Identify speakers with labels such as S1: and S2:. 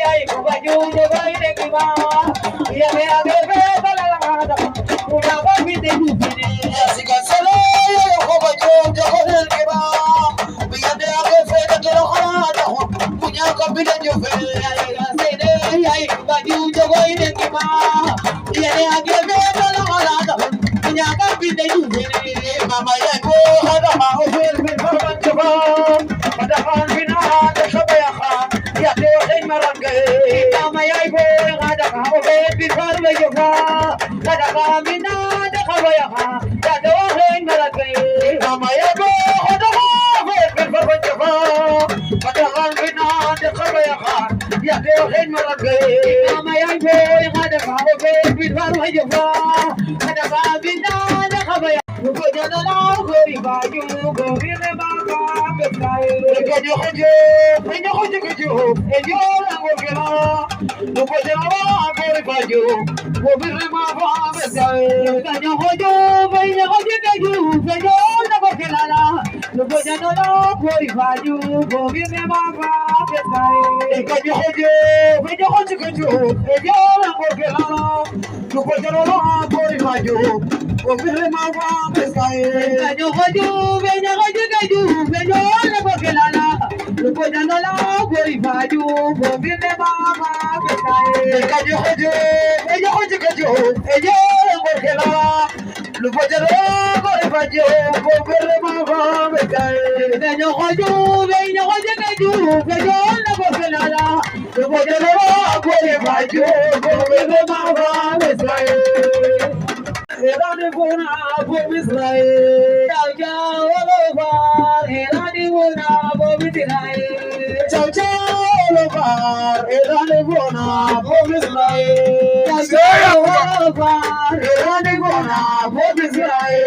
S1: ay kubayu de baile que va ya me agave para la gata una baby de lupine así que solo kubayu de baile que va ya me agave de la gata punya kabila yo fe ay kubayu de baile que va ya me agave para la gata punya kabila yo fe mama ya ko hada ma ho fer min farman jaba hada khan bina de khabaya khan ya to hin marangay mama ya ko hada khan ho fer min farman jaba hada khan bina de khabaya khan ya to hin marangay mama ya ko hada khan fer min farman jaba hada khan bina de khabaya khan ya to hin marangay mama ya ko hada khan ho fer min farman jaba hada khan bina de khabaya go jana la gori bayu go bile baba besai go jo jo pinyo go jo ello la go gela go jana la gori bayu go bile baba besai go jo pinyo go ello la go gela go jana la gori bayu go bile baba besai go jo pinyo go ello la go gela go jana la gori bayu go bile baba Kajo kajo, venga kajo, venga la bokelala. Lupo jano la gori baju, gobirne baba besai. Kajo kajo, venga kajo, ello la bokelala. Lupo jano la gori baju, gobirne baba besai. Kajo kajo, venga kajo, venga la bokelala. Lupo jano la gori baju, gobirne baba besai. Erani bona bobislai chao chao alobar erani bona bobislai chao chao alobar erani bona bobislai chao chao alobar erani bona bobislai